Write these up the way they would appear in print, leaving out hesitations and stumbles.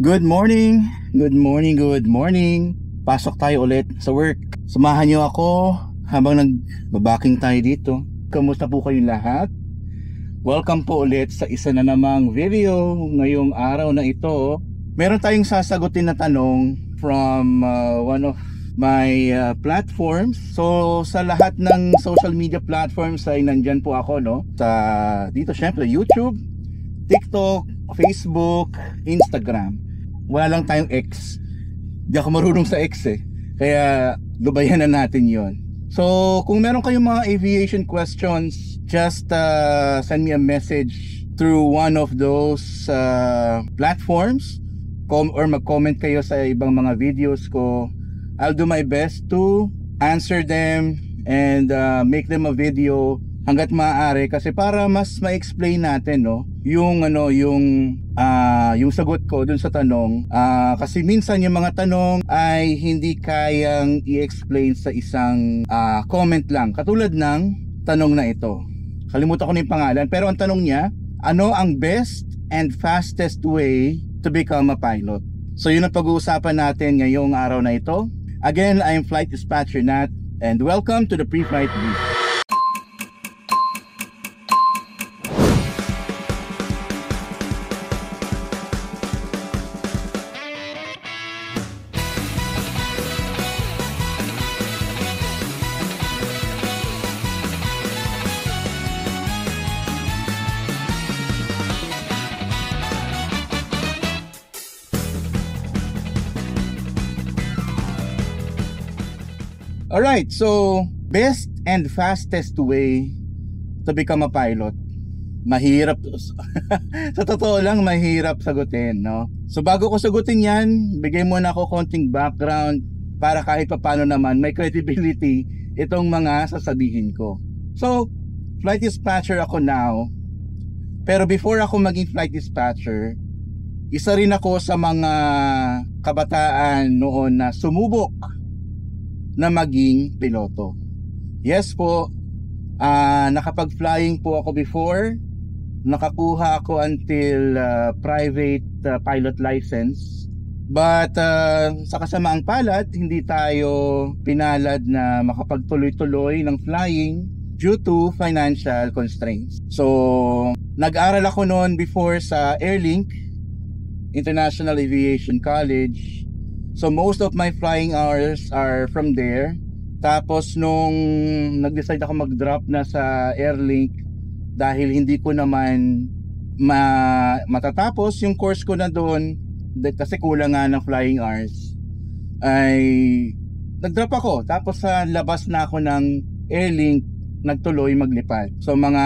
Good morning, good morning, good morning. Pasok tayo ulit sa work. Samahan niyo ako habang nagbabaking tayo dito. Kamusta po kayong lahat? Welcome po ulit sa isa na namang video ngayong araw na ito. Meron tayong sasagutin na tanong from one of my platforms. So sa lahat ng social media platforms ay nandyan po ako, no? Dito syempre YouTube, TikTok, Facebook, Instagram. Wala lang tayong X. Di ako marunong sa X eh. Kaya lubayan na natin yon. So kung meron kayong mga aviation questions, just send me a message through one of those platforms or mag-comment kayo sa ibang mga videos ko. I'll do my best to answer them and make them a video hanggat maaari, kasi para mas ma-explain natin, no, yung sagot ko dun sa tanong, kasi minsan yung mga tanong ay hindi kayang i-explain sa isang comment lang, katulad ng tanong na ito. Kalimutan ko na yung pangalan, pero ang tanong niya, ano ang best and fastest way to become a pilot? So yun ang pag-uusapan natin ngayong araw na ito. Again, I'm Flight Dispatcher Nat, and welcome to the Pre-Flight Brief. Alright, so best and fastest way to become a pilot. Mahirap. Sa totoo lang, mahirap sagutin, no? So bago ko sagutin yan, bigay muna ako konting background para kahit paano naman may credibility itong mga sasabihin ko. So, flight dispatcher ako now. Pero before ako maging flight dispatcher, isa rin ako sa mga kabataan noon na sumubok na maging piloto. Yes po, nakapag-flying po ako before. Nakakuha ako until private pilot license. But sa kasamaang palad, hindi tayo pinalad na makapagtuloy-tuloy ng flying due to financial constraints. So, nag-aral ako noon before sa Airlink International Aviation College. So most of my flying hours are from there. Tapos nung nag-decide ako mag-drop na sa Airlink dahil hindi ko naman matatapos yung course ko na doon kasi kulang nga ng flying hours, ay nag-drop ako. Tapos sa labas na ako ng Airlink, nagtuloy maglipad. So mga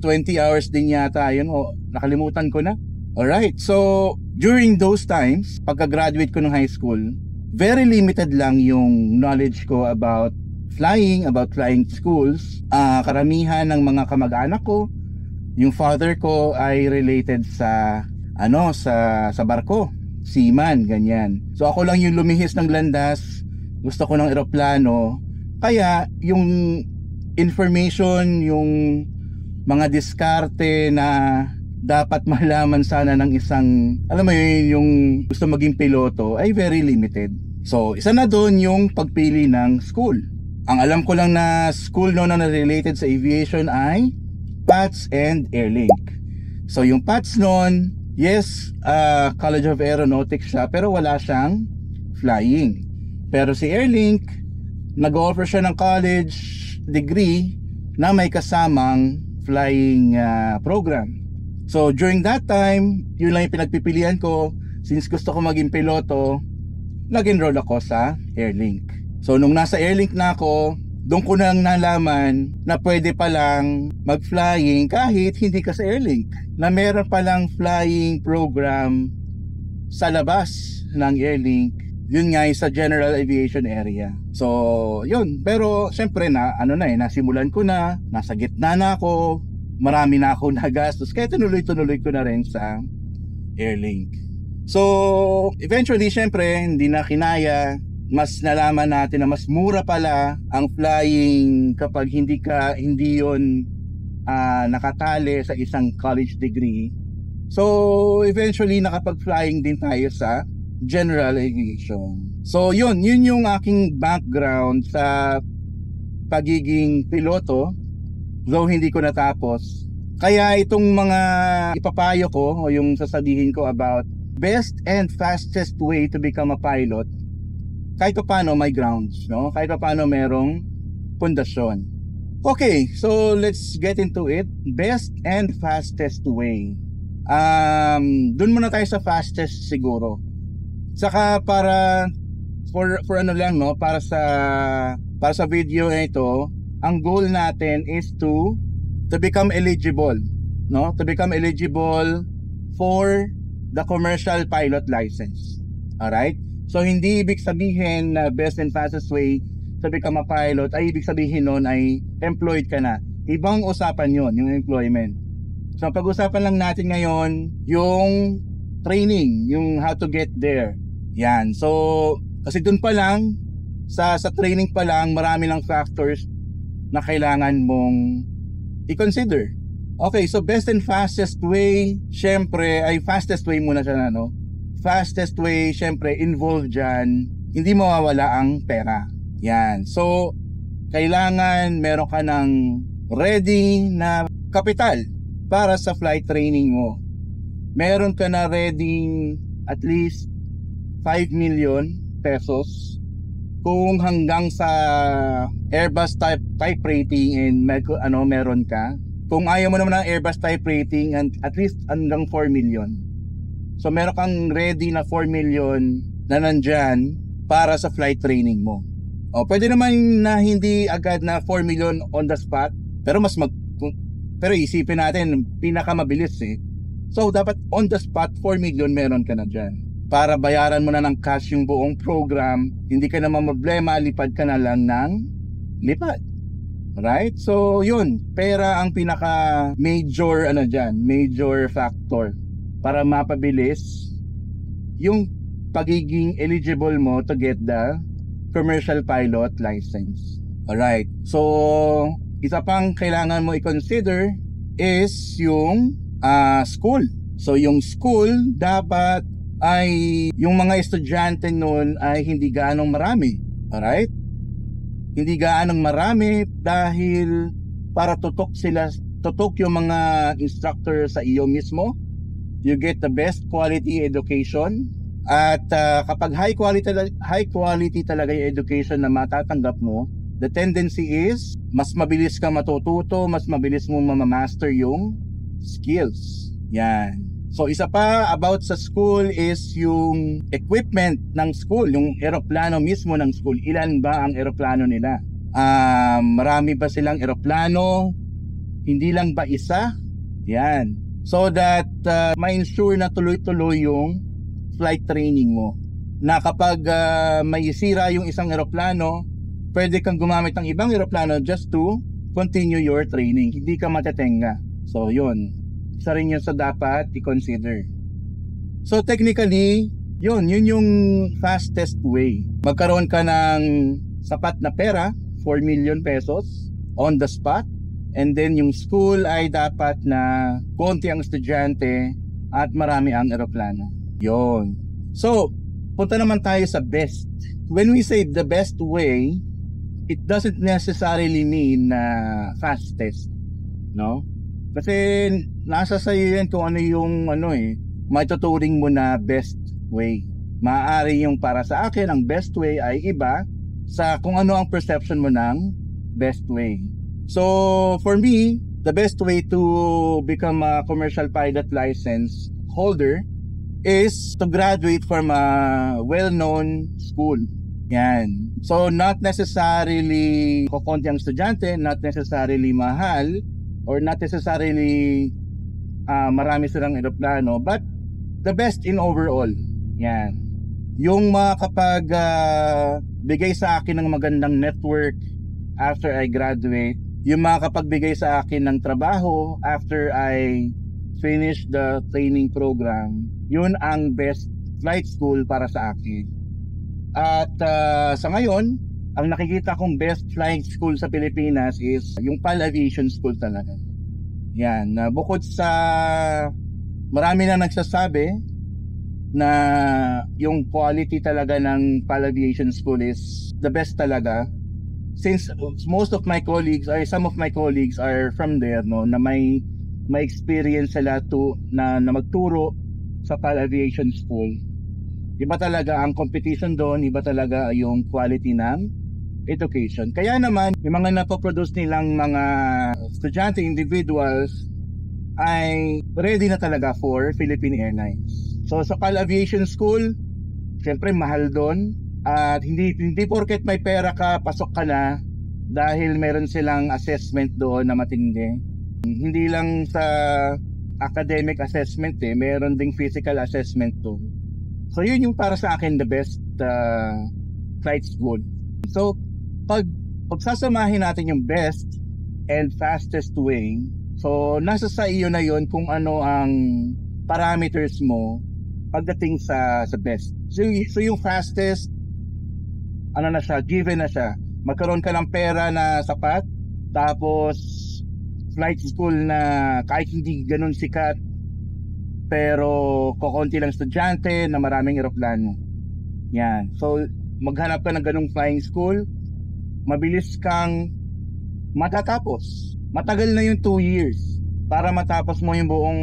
20 hours din yata yun, nakalimutan ko na. Alright, so during those times, pagka-graduate ko ng high school, very limited lang yung knowledge ko about flying schools. Karamihan ng mga kamag-anak ko, yung father ko ay related sa barko, seaman, ganyan. So ako lang yung lumihis ng landas, gusto ko ng eroplano, kaya yung information, yung mga diskarte na dapat malaman sana ng isang, alam mo yun, yung gusto maging piloto ay very limited. So, isa na doon yung pagpili ng school. Ang alam ko lang na school noon na related sa aviation ay PATS and Airlink. So, yung PATS noon, yes, College of Aeronautics siya, pero wala siyang flying. Pero si Airlink, nag-offer siya ng college degree na may kasamang flying program. So during that time, yun lang yung pinagpipilian ko. Since gusto ko maging piloto, nag-enroll ako sa Airlink. So nung nasa Airlink na ako, doon ko nang nalaman na pwede palang mag-flying kahit hindi ka sa Airlink. Na meron palang flying program sa labas ng Airlink. Yun nga sa general aviation area. So yun, pero syempre nasimulan ko na, nasa gitna na ako. Marami na ako nagastos, kaya tunuloy-tuloy ko na rin sa Airlink. So eventually syempre hindi na kinaya. Mas nalaman natin na mas mura pala ang flying kapag hindi yon nakatali sa isang college degree. So, eventually, nakapag-flying din tayo sa general aviation. So, yun yung aking background sa pagiging piloto, though hindi ko natapos. Kaya itong mga ipapayo ko o yung sasabihin ko about best and fastest way to become a pilot, kahit pa paano may grounds, no? Kahit pa paano merong pundasyon. Okay, so let's get into it. Best and fastest way. Dun muna tayo sa fastest siguro. Saka para for ano lang, no, para sa video na ito, ang goal natin is to become eligible, no? To become eligible for the commercial pilot license. All right? So hindi ibig sabihin na best and fastest way to become a pilot ay ibig sabihin noon ay employed ka na. Ibang usapan 'yon, yung employment. So pag-usapan lang natin ngayon yung training, yung how to get there. Yan. So kasi dun pa lang sa training pa lang marami lang factors na kailangan mong i-consider. Okay, so best and fastest way, syempre ay fastest way muna siya, no? Fastest way, syempre involved dyan, hindi mawawala ang pera. Yan. So kailangan meron ka ng ready na kapital para sa flight training mo. Meron ka na ready at least 5 million pesos kung hanggang sa Airbus type rating and meron ka. Kung ayaw mo naman ng Airbus type rating, and at least hanggang 4 million. So meron kang ready na 4 million na nandyan para sa flight training mo. O pwede naman na hindi agad na 4 million on the spot, pero pero isipin natin pinakamabilis eh. So dapat on the spot 4 million meron ka na dyan para bayaran mo na ng cash yung buong program. Hindi ka naman problema, lipad ka na lang ng lipad. Right? So yun, pera ang pinaka major major factor para mapabilis yung pagiging eligible mo to get the commercial pilot license. Alright, so isa pang kailangan mo i-consider is yung school. So yung school dapat ay yung mga estudyante noon ay hindi gaanong marami. Alright? Hindi gaanong marami dahil para tutok yung mga instructor sa iyo mismo. You get the best quality education. At kapag high quality talaga yung education na matatanggap mo, the tendency is mas mabilis ka matututo, mas mabilis mo mamamaster yung skills. Yan. So isa pa about sa school is yung equipment ng school, yung eroplano mismo ng school. Ilan ba ang eroplano nila? Marami ba silang eroplano? Hindi lang ba isa? Yan. So that ma-ensure na tuloy-tuloy yung flight training mo. Na kapag may sira yung isang eroplano, pwede kang gumamit ng ibang eroplano just to continue your training. Hindi ka matetenga. So yun. Isa rin yun sa dapat i-consider. So technically, yun yung fastest way. Magkaroon ka ng sapat na pera, 4 million pesos on the spot, and then yung school ay dapat na konti ang estudyante at marami ang eroplano. Yun. So, punta naman tayo sa best. When we say the best way, it doesn't necessarily mean fastest, no? Kasi nasa sa'yo yan kung ano yung maituturing mo na best way. Maaari yung para sa akin, ang best way ay iba sa kung ano ang perception mo ng best way. So, for me, the best way to become a commercial pilot license holder is to graduate from a well-known school. Yan. So, not necessarily kukunti ang estudyante, not necessarily mahal, or not necessarily marami silang eroplano, but the best in overall. Yan. Yung makapag bigay sa akin ng magandang network after I graduate, yung makapagbigay sa akin ng trabaho after I finish the training program, yun ang best flight school para sa akin. At sa ngayon, ang nakikita kong best flying school sa Pilipinas is yung PAL Aviation School talaga. Yan, bukod sa marami na nagsasabi na yung quality talaga ng PAL Aviation School is the best talaga. Since most of my colleagues, or some of my colleagues are from there, no, na may experience sila na magturo sa PAL Aviation School. Iba talaga ang competition doon, iba talaga yung quality ng education. Kaya naman, yung mga napoproduce nilang mga estudyante, individuals, ay ready na talaga for Philippine Airlines. So sa PAL Aviation School, syempre mahal doon. At hindi porket may pera ka, pasok ka na dahil meron silang assessment doon na matindi. Hindi lang sa academic assessment meron ding physical assessment doon. So yun yung para sa akin the best flight school. So pag sasamahin natin yung best and fastest way, so nasa sa iyo na yun kung ano ang parameters mo pagdating sa best. So yung fastest, ano na siya, given na siya. Magkaroon ka ng pera na sapat, tapos flight school na kahit hindi ganun sikat, pero kokonti lang estudyante na maraming eroplano. Yan. So maghanap ka ng ganung flying school, mabilis kang matatapos. Matagal na yung 2 years para matapos mo yung buong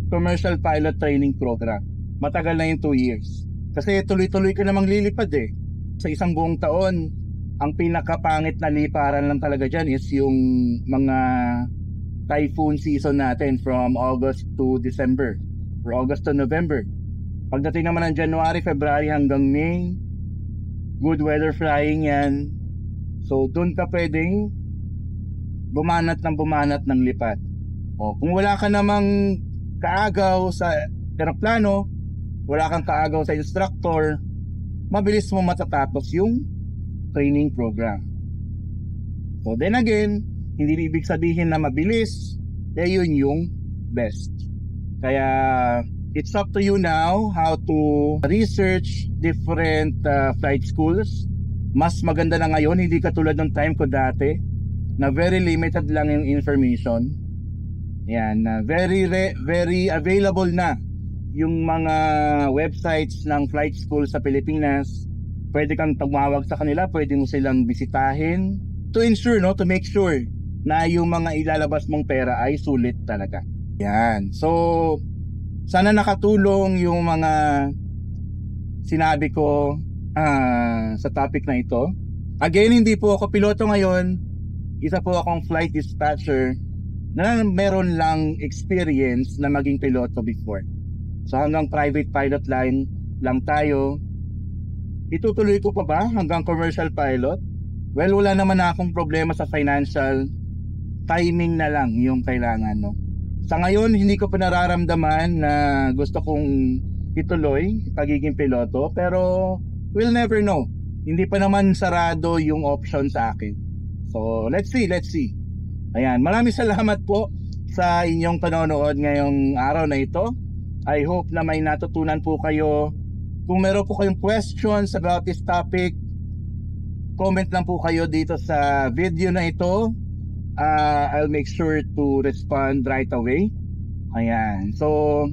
commercial pilot training program. Matagal na yung 2 years. Kasi tuloy-tuloy ka namang lilipad Sa isang buong taon, ang pinakapangit na liparan lang talaga dyan is yung mga typhoon season natin from August to December or August to November. Pagdating naman ng January, February hanggang May, good weather flying yan. So doon ka pwedeng bumanat ng lipat. O kung wala ka namang kaagaw sa eroplano, wala kang kaagaw sa instructor, mabilis mo matatapos yung training program. So then again, hindi ibig sabihin na mabilis, yun yung best. Kaya it's up to you now how to research different flight schools. Mas maganda na ngayon, hindi katulad ng time ko dati na very limited lang yung information. Yan, very available na yung mga websites ng flight school sa Pilipinas. Pwede kang tumawag sa kanila, pwede mo silang bisitahin to ensure, to make sure na yung mga ilalabas mong pera ay sulit talaga. Yan. So, sana nakatulong yung mga sinabi ko sa topic na ito. Again, hindi po ako piloto ngayon. Isa po akong flight dispatcher na meron lang experience na maging piloto before. So hanggang private pilot line lang tayo. Itutuloy ko pa ba hanggang commercial pilot? Well, wala naman na akong problema sa financial. Timing na lang yung kailangan, Sa ngayon, hindi ko pa nararamdaman na gusto kong ituloy pagiging piloto, pero we'll never know. Hindi pa naman sarado yung option sa akin. So, let's see. Ayan, maraming salamat po sa inyong panonood ngayong araw na ito. I hope na may natutunan po kayo. Kung meron po kayong questions about this topic, comment lang po kayo dito sa video na ito. I'll make sure to respond right away. Ayan. So,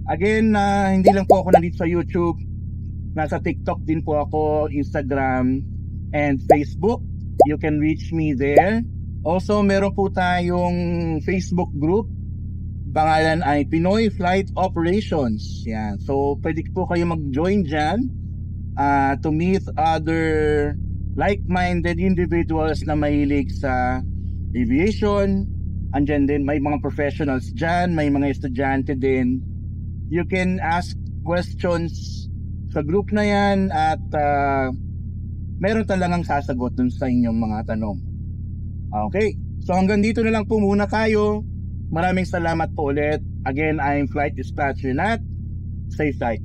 again, hindi lang po ako nandito sa YouTube. Nasa TikTok din po ako, Instagram, and Facebook. You can reach me there. Also, meron po tayong Facebook group. Pangalan ay Pinoy Flight Operations. Yan. So, pwede po kayo mag-join dyan to meet other like-minded individuals na mahilig sa aviation. Andyan din, may mga professionals dyan, may mga estudyante din. You can ask questions sa group na yan at meron talagang sasagot dun sa inyong mga tanong. Okay, so hanggang dito na lang po muna tayo. Maraming salamat po ulit. Again, I'm Flight Dispatcher Nat. Stay flight.